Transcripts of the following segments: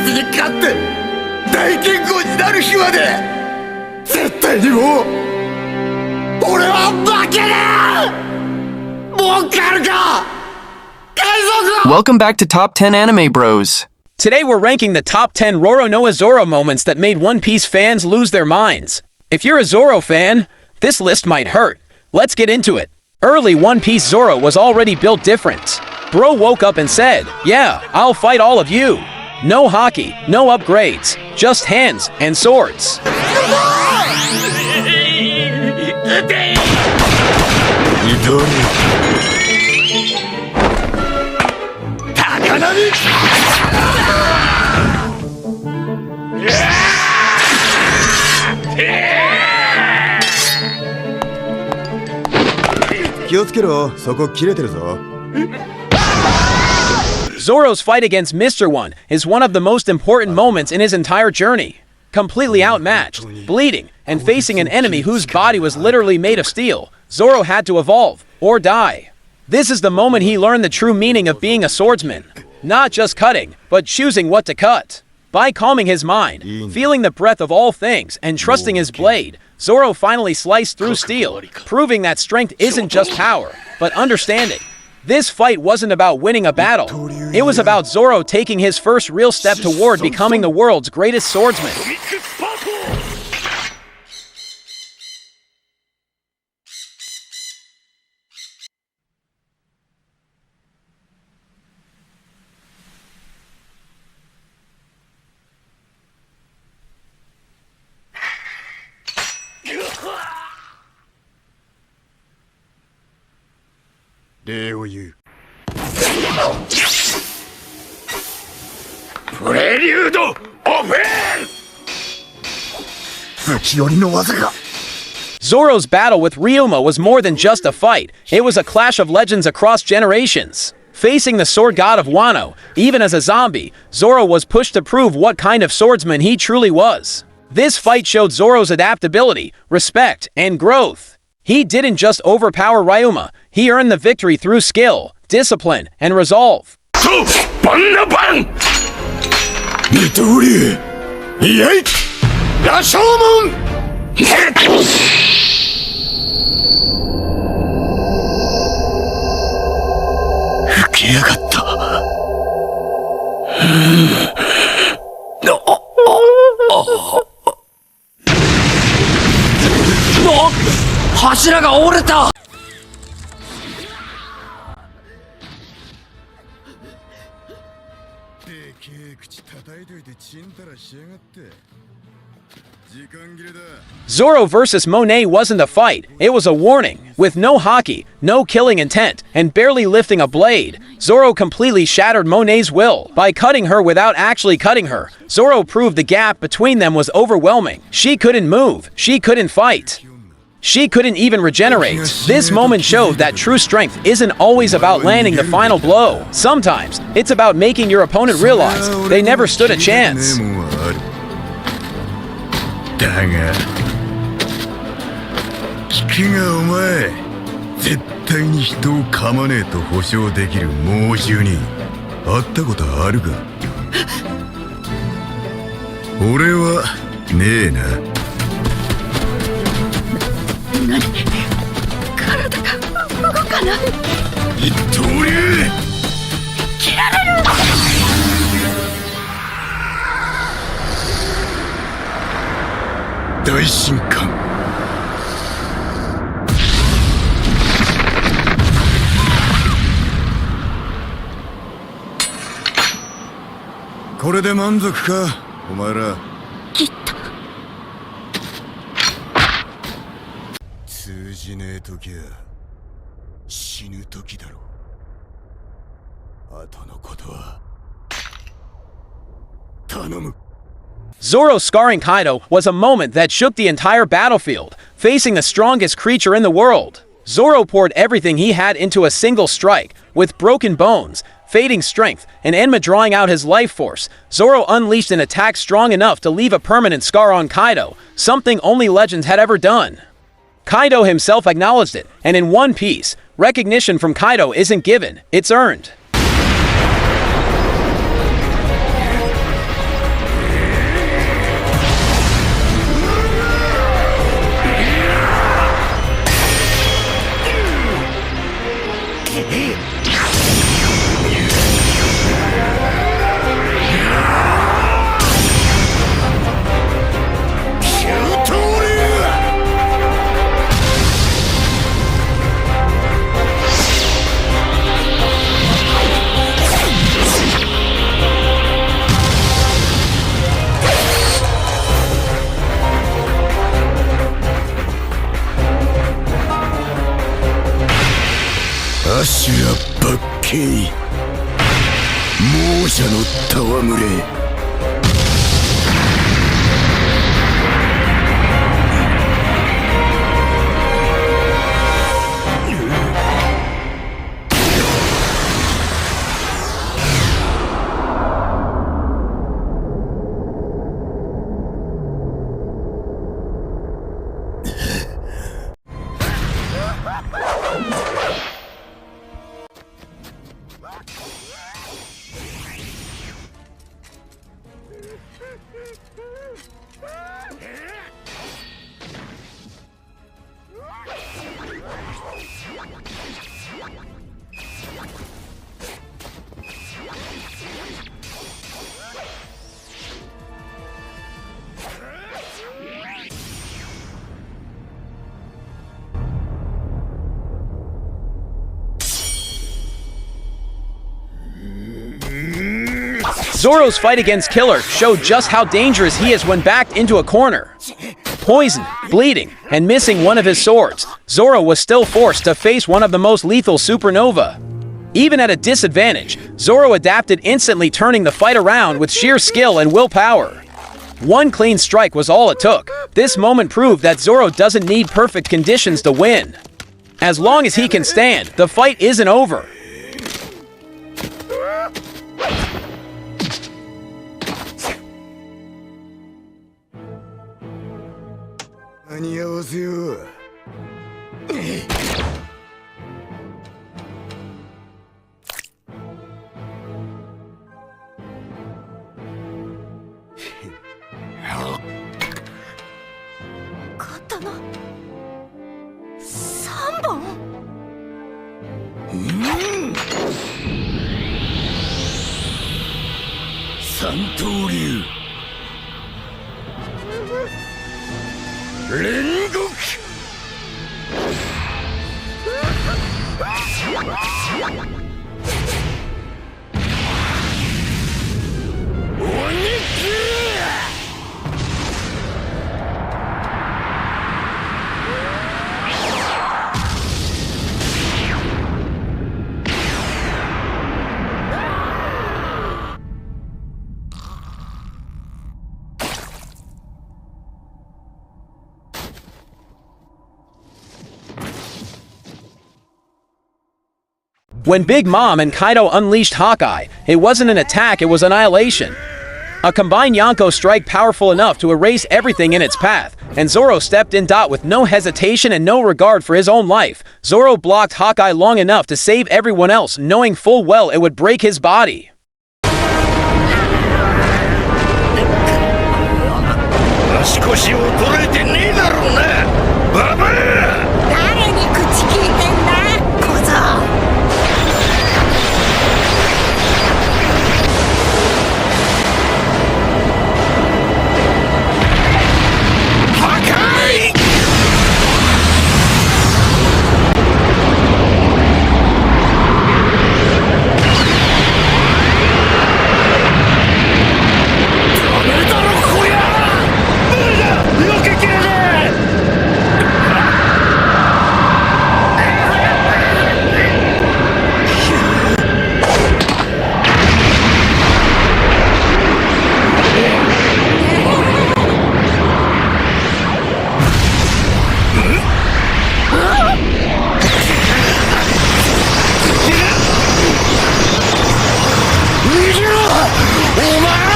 つに勝って大健康になる日まで絶対にもう俺は負けねえ。もうかるか海賊。 Welcome back to Top 10 Anime Bros. Today we're ranking the top 10 Roronoa Zoro moments that made One Piece fans lose their minds. If you're a Zoro fan, this list might hurt. Let's get into it. Early One Piece Zoro was already built different. Bro woke up and said, "Yeah, I'll fight all of you." No hockey, no upgrades, just hands and swords. Zoro's fight against Mr. One is one of the most important moments in his entire journey. Completely outmatched, bleeding, and facing an enemy whose body was literally made of steel, Zoro had to evolve, or die. This is the moment he learned the true meaning of being a swordsman. Not just cutting, but choosing what to cut. By calming his mind, feeling the breath of all things, and trusting his blade, Zoro finally sliced through steel, proving that strength isn't just power, but understanding. This fight wasn't about winning a battle. It was about Zoro taking his first real step toward becoming the world's greatest swordsman. Zoro's battle with Ryuma was more than just a fight. It was a clash of legends across generations. Facing the sword god of Wano, even as a zombie, Zoro was pushed to prove what kind of swordsman he truly was. This fight showed Zoro's adaptability, respect, and growth. He didn't just overpower Ryuma, he earned the victory through skill, discipline, and resolve. Zoro versus Monet wasn't a fight, it was a warning. With no haki, no killing intent, and barely lifting a blade, Zoro completely shattered Monet's will. By cutting her without actually cutting her, Zoro proved the gap between them was overwhelming. She couldn't move, she couldn't fight. She couldn't even regenerate. This moment showed that true strength isn't always about landing the final blow. Sometimes, it's about making your opponent realize they never stood a chance. Zoro scarring Kaido was a moment that shook the entire battlefield, facing the strongest creature in the world. Zoro poured everything he had into a single strike, with broken bones, fading strength, and Enma drawing out his life force. Zoro unleashed an attack strong enough to leave a permanent scar on Kaido, something only legends had ever done. Kaido himself acknowledged it, and in One Piece, recognition from Kaido isn't given, it's earned. け猛者の戯れ。Zoro's fight against Killer showed just how dangerous he is when backed into a corner. Poisoned, bleeding, and missing one of his swords, Zoro was still forced to face one of the most lethal supernova. Even at a disadvantage, Zoro adapted, instantly turning the fight around with sheer skill and willpower. One clean strike was all it took. This moment proved that Zoro doesn't need perfect conditions to win. As long as he can stand, the fight isn't over. When Big Mom and Kaido unleashed Hakai, it wasn't an attack, it was annihilation. A combined Yonko strike powerful enough to erase everything in its path, and Zoro stepped in with no hesitation and no regard for his own life. Zoro blocked Hakai long enough to save everyone else, knowing full well it would break his body. 足腰を取れてねえだろうな、ババア。誰に口聞いてんだ、小僧。破壊。ダメだろこや。避けきれねえ。逃げろお前ら。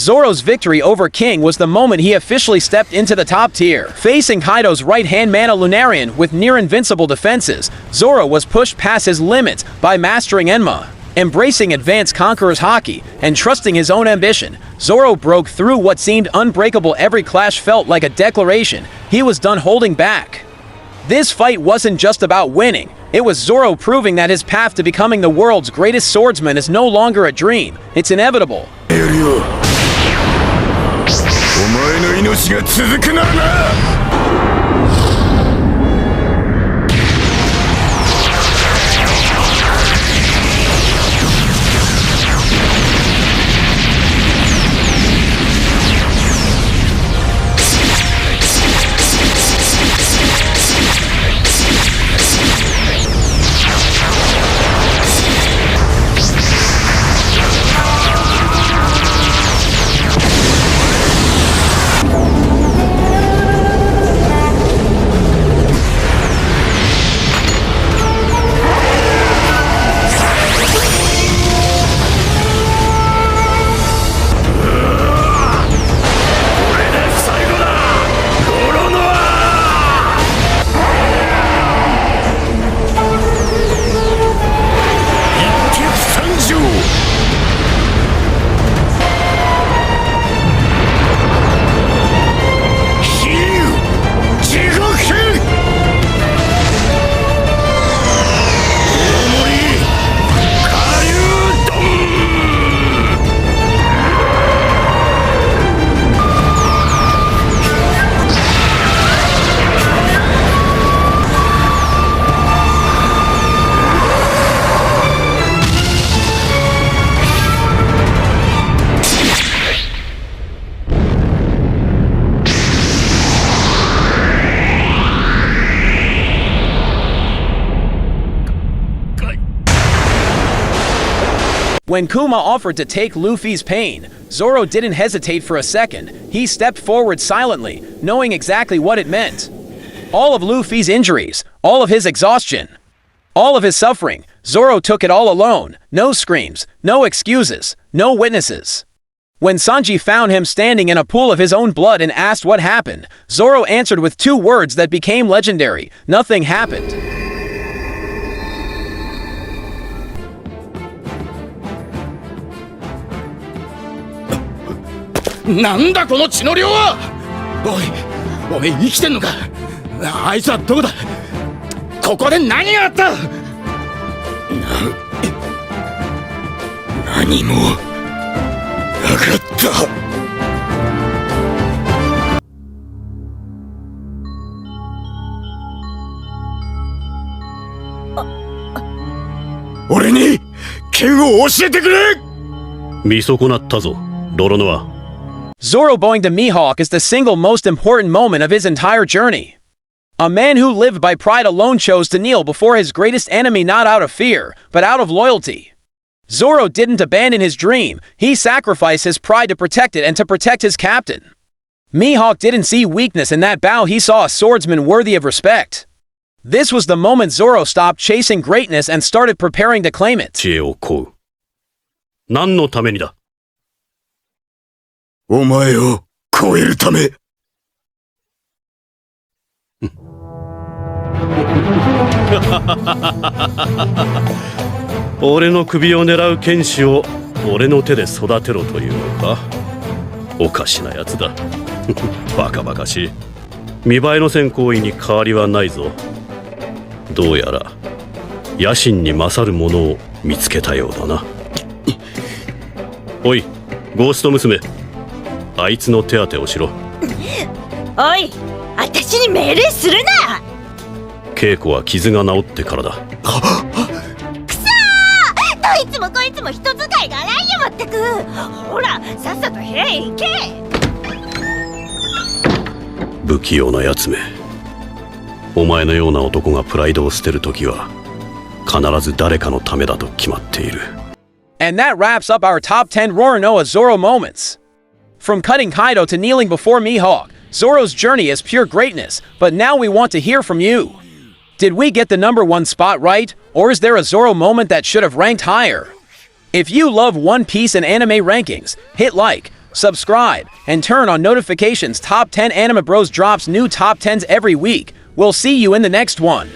Zoro's victory over King was the moment he officially stepped into the top tier. Facing Kaido's right-hand Mana Lunarian with near-invincible defenses, Zoro was pushed past his limits by mastering Enma. Embracing advanced Conqueror's Haki and trusting his own ambition, Zoro broke through what seemed unbreakable. Every clash felt like a declaration. He was done holding back. This fight wasn't just about winning. It was Zoro proving that his path to becoming the world's greatest swordsman is no longer a dream. It's inevitable. お前の命が続くならな。When Kuma offered to take Luffy's pain, Zoro didn't hesitate for a second. He stepped forward silently, knowing exactly what it meant. All of Luffy's injuries, all of his exhaustion, all of his suffering, Zoro took it all alone. No screams, no excuses, no witnesses. When Sanji found him standing in a pool of his own blood and asked what happened, Zoro answered with 2 words that became legendary: nothing happened. なんだこの血の量は！おい、おめえ生きてんのか？あいつはどこだ？ここで何があった？何もなかった。俺に剣を教えてくれ！見損なったぞ、ロロノア。 Zoro bowing to Mihawk is the single most important moment of his entire journey. A man who lived by pride alone chose to kneel before his greatest enemy not out of fear, but out of loyalty. Zoro didn't abandon his dream, he sacrificed his pride to protect it and to protect his captain. Mihawk didn't see weakness in that bow, he saw a swordsman worthy of respect. This was the moment Zoro stopped chasing greatness and started preparing to claim it. 知恵を請う。何のためにだ？お前を超えるため。俺の首を狙う剣士を俺の手で育てろというのか？おかしなやつだ。バカバカしい。見栄えのせん行為に変わりはないぞ。どうやら野心に勝るものを見つけたようだな。おい、ゴースト娘。あいつの手当てをしろ。おい、私に命令するな。稽古は傷が治ってからだ。くそー！どいつもこいつも人使いが荒いよ、まったく。ほら、さっさと部屋へ行け。不器用なやつめ。お前のような男がプライドを捨てるときは必ず誰かのためだと決まっている。And that wraps up our top 10 Roronoa Zoro moments. From cutting Kaido to kneeling before Mihawk, Zoro's journey is pure greatness, but now we want to hear from you. Did we get the #1 spot right, or is there a Zoro moment that should have ranked higher? If you love One Piece and anime rankings, hit like, subscribe, and turn on notifications. Top 10 Anime Bros drops new top 10s every week. We'll see you in the next one.